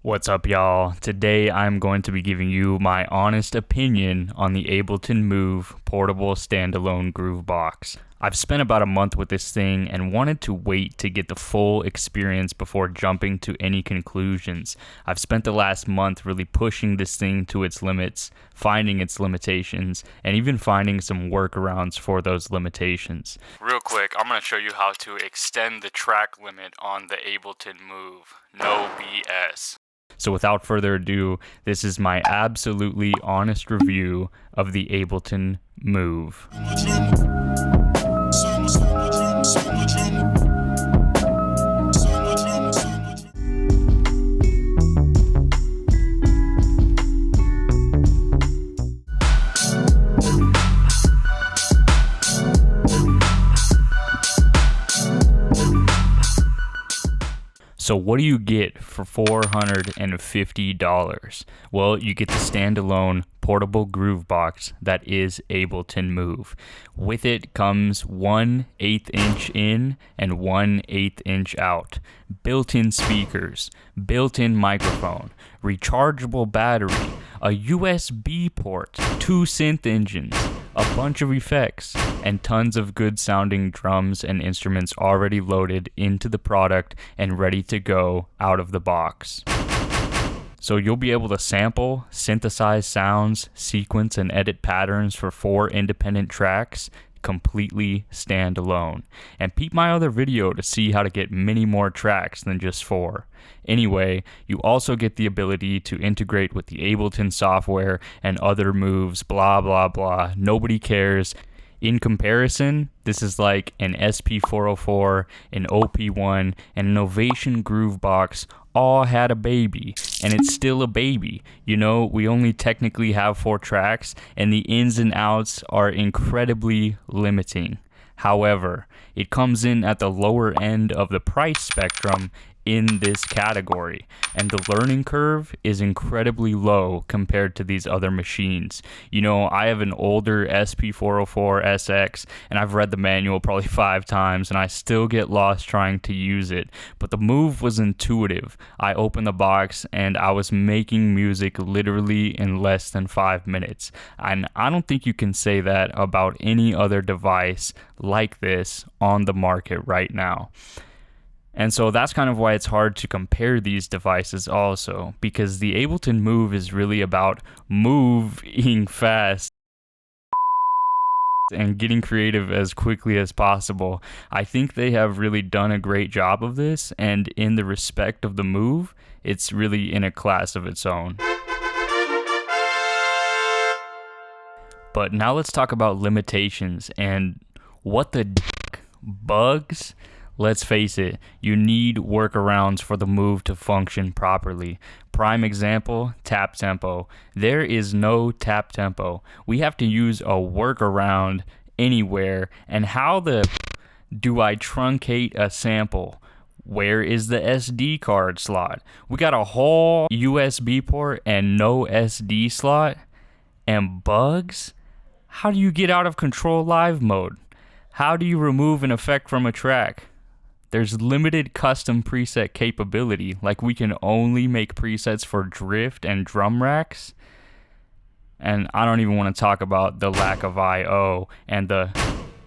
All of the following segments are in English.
What's up, y'all? Today I'm going to be giving you my honest opinion on the Ableton Move portable standalone groove box. I've spent about a month with this thing and wanted to wait to get the full experience before jumping to any conclusions. I've spent the last month really pushing this thing to its limits, finding its limitations, and even finding some workarounds for those limitations. Real quick, I'm going to show you how to extend the track limit on the Ableton Move. No BS. So without further ado, this is my absolutely honest review of the Ableton Move. So what do you get for $450? Well, you get the standalone portable groove box that is Ableton Move. With it comes 1/8 inch in and 1/8 inch out, built-in speakers, built-in microphone, rechargeable battery, a USB port, 2 synth engines, a bunch of effects, and tons of good sounding drums and instruments already loaded into the product and ready to go out of the box. So you'll be able to sample, synthesize sounds, sequence, and edit patterns for 4 independent tracks completely standalone. And peep my other video to see how to get many more tracks than just 4. Anyway, you also get the ability to integrate with the Ableton software and other moves, blah blah blah. Nobody cares. In comparison, this is like an SP404, an OP1, and an Ovation Groove Box all had a baby, and it's still a baby. You know, we only technically have 4 tracks, and the ins and outs are incredibly limiting. However, it comes in at the lower end of the price spectrum in this category, and the learning curve is incredibly low compared to these other machines. You know, I have an older SP404 SX, and I've read the manual probably 5 times, and I still get lost trying to use it. But the Move was intuitive. I opened the box, and I was making music literally in less than 5 minutes. And I don't think you can say that about any other device like this on the market right now. And so that's kind of why it's hard to compare these devices also, because the Ableton Move is really about moving fast and getting creative as quickly as possible. I think they have really done a great job of this, and in the respect of the Move, it's really in a class of its own. But now let's talk about limitations and what the bugs. Let's face it, you need workarounds for the Move to function properly. Prime example, tap tempo. There is no tap tempo. We have to use a workaround anywhere. And how do I truncate a sample? Where is the SD card slot? We got a whole USB port and no SD slot. And bugs? How do you get out of Control Live mode? How do you remove an effect from a track? There's limited custom preset capability, like we can only make presets for drift and drum racks. And I don't even want to talk about the lack of I/O and the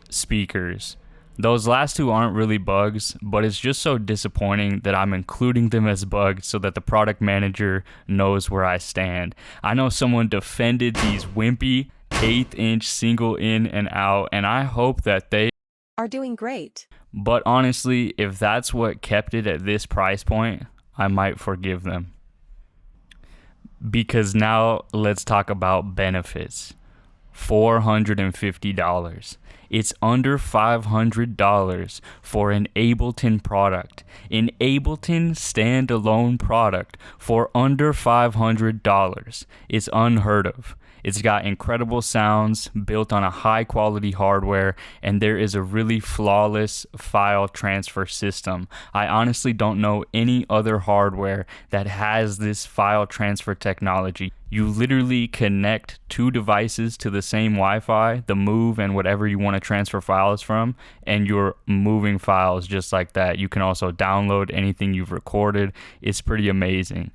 speakers. Those last 2 aren't really bugs, but it's just so disappointing that I'm including them as bugs so that the product manager knows where I stand. I know someone defended these wimpy 1/8 inch single in and out, and I hope that they are doing great. But honestly, if that's what kept it at this price point, I might forgive them. Because now let's talk about benefits. $450. It's under $500 for an Ableton product. An Ableton standalone product for under $500. It's unheard of. It's got incredible sounds built on a high quality hardware, and there is a really flawless file transfer system. I honestly don't know any other hardware that has this file transfer technology. You literally connect 2 devices to the same Wi-Fi, the Move and whatever you want to transfer files from, and you're moving files just like that. You can also download anything you've recorded. It's pretty amazing.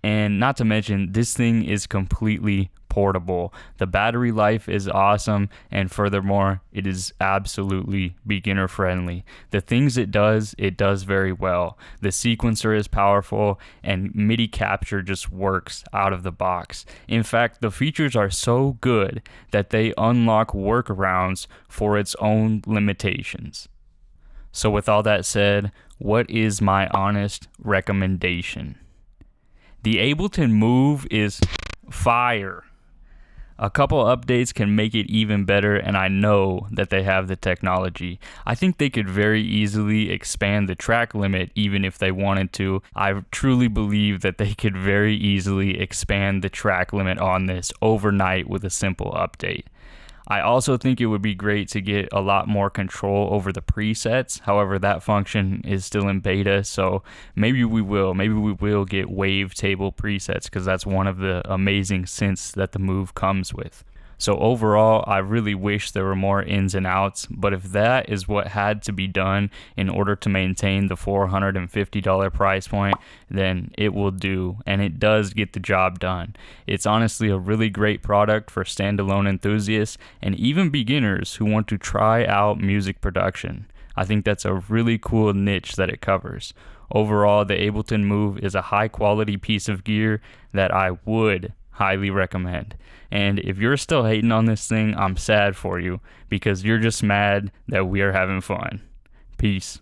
And not to mention, this thing is completely portable. The battery life is awesome, and furthermore, it is absolutely beginner friendly. The things it does very well. The sequencer is powerful, and MIDI capture just works out of the box. In fact, the features are so good that they unlock workarounds for its own limitations. So with all that said, what is my honest recommendation? The Ableton Move is fire. A couple updates can make it even better, and I know that they have the technology. I think they could very easily expand the track limit even if they wanted to. I truly believe that they could very easily expand the track limit on this overnight with a simple update. I also think it would be great to get a lot more control over the presets. However, that function is still in beta, so maybe we will get wavetable presets, because that's one of the amazing synths that the Move comes with. So overall, I really wish there were more ins and outs, but if that is what had to be done in order to maintain the $450 price point, then it will do, and it does get the job done. It's honestly a really great product for standalone enthusiasts and even beginners who want to try out music production. I think that's a really cool niche that it covers. Overall, the Ableton Move is a high quality piece of gear that I would highly recommend. And if you're still hating on this thing, I'm sad for you, because you're just mad that we are having fun. Peace.